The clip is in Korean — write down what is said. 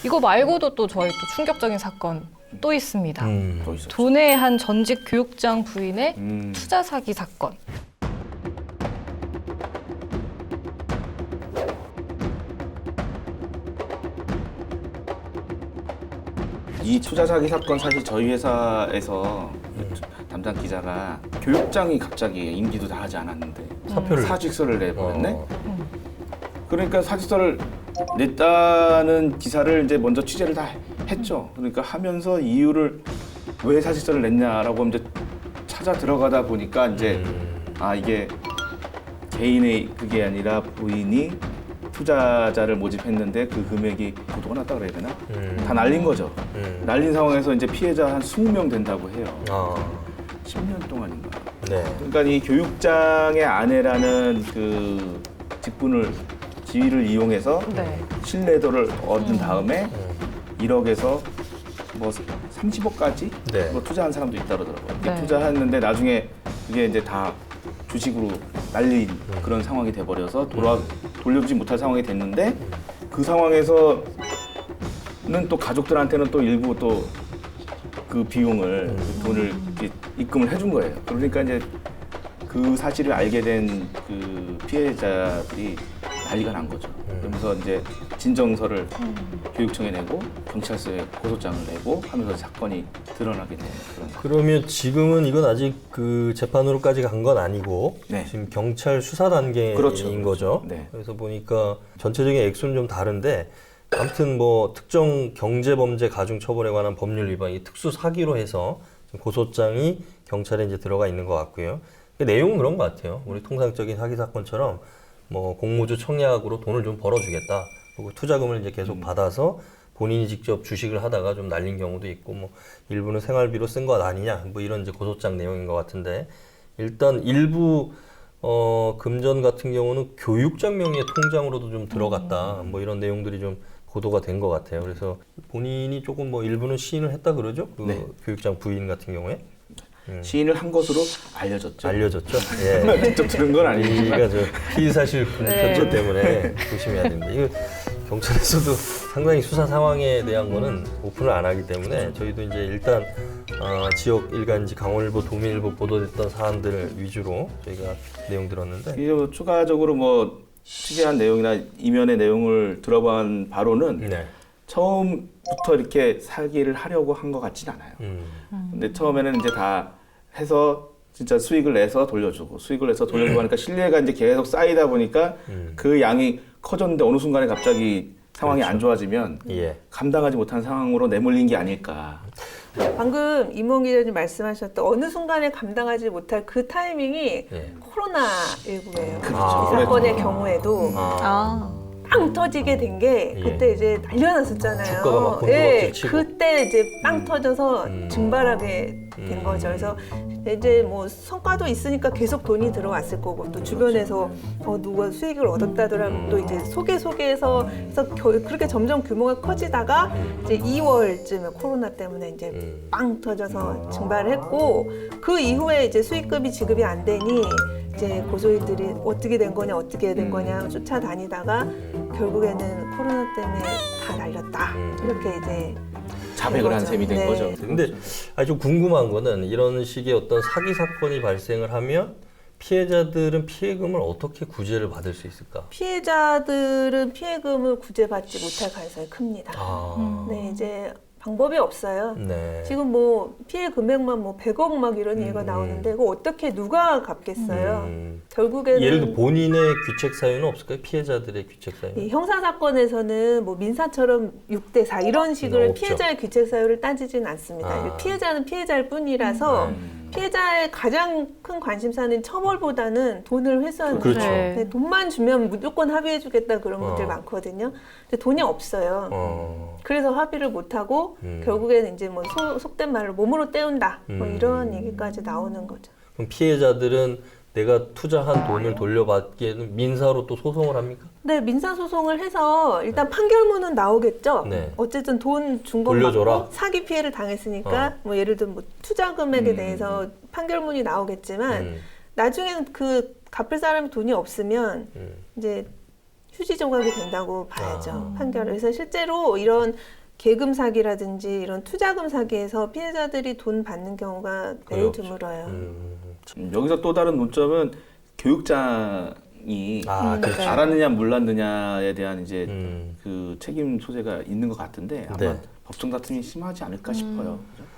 이거 말고도 또 저희 또 충격적인 사건 또 있습니다. 또 있었죠. 도내 한 전직 교육장 부인의 투자 사기 사건. 이 투자 사기 사건 사실 저희 회사에서 담당 기자가 교육장이 갑자기 임기도 다 하지 않았는데 사표를 사직서를 내버렸네. 그러니까 사직서를 냈다는 기사를 이제 먼저 취재를 다 했죠. 그러니까 하면서 이유를 왜 사직서를 냈냐라고 이제 찾아 들어가다 보니까 이제 아 이게 개인의 그게 아니라 부인이 투자자를 모집했는데 그 금액이 보도가 났다 그래야 되나? 다 날린 거죠. 날린 상황에서 이제 피해자 한 20명 된다고 해요. 10년 동안인가. 네. 그러니까 이 교육장의 아내라는 그 직분을 지위를 이용해서 네. 신뢰도를 얻은 다음에 1억에서 뭐 30억까지 네. 뭐 투자한 사람도 있다 그러더라고요. 이렇게 네. 투자했는데 나중에 그게 이제 다 주식으로 날린 그런 상황이 돼버려서 돌려주지 못할 상황이 됐는데 그 상황에서는 또 가족들한테는 또 일부 또 그 비용을 그 돈을 이렇게 입금을 해준 거예요. 그러니까 이제 그 사실을 알게 된 그 피해자들이 난리가 난 거죠. 그러면서 이제 진정서를 교육청에 내고 경찰서에 고소장을 내고 하면서 사건이 드러나게 되는 그런. 그러면 지금은 이건 아직 그 재판으로까지 간 건 아니고 네. 지금 경찰 수사 단계인 그렇죠. 거죠. 네. 그래서 보니까 전체적인 액수는 좀 다른데 아무튼 뭐 특정 경제범죄 가중처벌에 관한 법률 위반이 특수 사기로 해서 고소장이 경찰에 이제 들어가 있는 것 같고요. 내용은 그런 것 같아요. 우리 통상적인 사기 사건처럼 뭐 공모주 청약으로 돈을 좀 벌어주겠다. 그리고 투자금을 이제 계속 받아서 본인이 직접 주식을 하다가 좀 날린 경우도 있고, 뭐 일부는 생활비로 쓴 것 아니냐, 뭐 이런 이제 고소장 내용인 것 같은데, 일단 일부 금전 같은 경우는 교육장 명의의 통장으로도 좀 들어갔다. 뭐 이런 내용들이 좀 보도가 된 것 같아요. 그래서 본인이 조금 뭐 일부는 시인을 했다 그러죠. 그 네. 교육장 부인 같은 경우에 시인을 한 것으로 알려졌죠. 알려졌죠. 예. 직접 들은 건 아니지만. 우리가 저 피의 사실 편조 때문에 조심해야 됩니다. 이거 경찰에서도 상당히 수사 상황에 대한 거는 오픈을 안 하기 때문에 저희도 이제 일단 지역 일간지 강원일보, 도민일보 보도됐던 사안들 위주로 저희가 내용 들었는데 그리고 추가적으로 뭐 취재한 내용이나 이면의 내용을 들어본 바로는 네. 처음부터 이렇게 사기를 하려고 한 것 같진 않아요. 근데 처음에는 이제 다 해서 진짜 수익을 내서 돌려주고 하니까 신뢰가 이제 계속 쌓이다 보니까 그 양이 커졌는데 어느 순간에 갑자기 상황이 그렇죠. 안 좋아지면 예. 감당하지 못한 상황으로 내몰린 게 아닐까. 방금 이몽 기자님 말씀하셨던 어느 순간에 감당하지 못할 그 타이밍이 예. 코로나19예요. 그렇죠. 이 사건의 경우에도 아. 빵 터지게 된 게 예. 그때 이제 난리가 났었잖아요. 주가가 막 예, 곤두박질 치고. 그때 이제 빵 터져서 증발하게 된 거죠. 그래서 이제 뭐 성과도 있으니까 계속 돈이 들어왔을 거고 또 주변에서 누가 수익을 얻었다더라고 또 이제 소개해서 해서 그렇게 점점 규모가 커지다가 이제 2월쯤에 코로나 때문에 이제 빵 터져서 증발을 했고 그 이후에 이제 수익금이 지급이 안 되니 이제 고소인들이 어떻게 된 거냐 쫓아다니다가 결국에는 코로나 때문에 다 날렸다 이렇게 이제 자백을 한 셈이 된 네. 거죠. 근데 좀 궁금한 거는 이런 식의 어떤 사기 사건이 발생을 하면 피해자들은 피해금을 어떻게 구제를 받을 수 있을까? 피해자들은 피해금을 구제받지 못할 가능성이 큽니다. 네, 이제 방법이 없어요. 네. 지금 뭐 피해 금액만 뭐 100억 막 이런 얘기가 나오는데 이거 어떻게 누가 갚겠어요? 결국에는 예를 들어 본인의 귀책 사유는 없을까요? 피해자들의 귀책 사유? 이 형사 사건에서는 뭐 민사처럼 6대4 이런 식으로 없죠. 피해자의 귀책 사유를 따지진 않습니다. 피해자는 피해자일 뿐이라서 피해자의 가장 큰 관심사는 처벌보다는 돈을 회수하는 그렇죠. 거예요. 근데 돈만 주면 무조건 합의해주겠다 그런 분들 많거든요. 근데 돈이 없어요. 그래서 합의를 못하고 결국에는 이제 뭐 속된 말로 몸으로 때운다 뭐 이런 얘기까지 나오는 거죠. 그럼 피해자들은 내가 투자한 돈을 돌려받기에는 민사로 또 소송을 합니까? 네, 민사소송을 해서 일단 판결문은 나오겠죠. 네. 어쨌든 돈 준 거 돌려줘라. 받고 사기 피해를 당했으니까 뭐 예를 들면 뭐 투자 금액에 대해서 판결문이 나오겠지만 나중에는 그 갚을 사람이 돈이 없으면 이제 휴지 조각이 된다고 봐야죠. 판결을. 그래서 실제로 이런 계금 사기라든지 이런 투자금 사기에서 피해자들이 돈 받는 경우가 매우 어렵죠. 드물어요. 여기서 또 다른 논점은 교육장이 그렇죠. 알았느냐 몰랐느냐에 대한 이제 음. 그 책임 소재가 있는 것 같은데 아마 네. 법정 다툼이 심하지 않을까 싶어요. 그죠?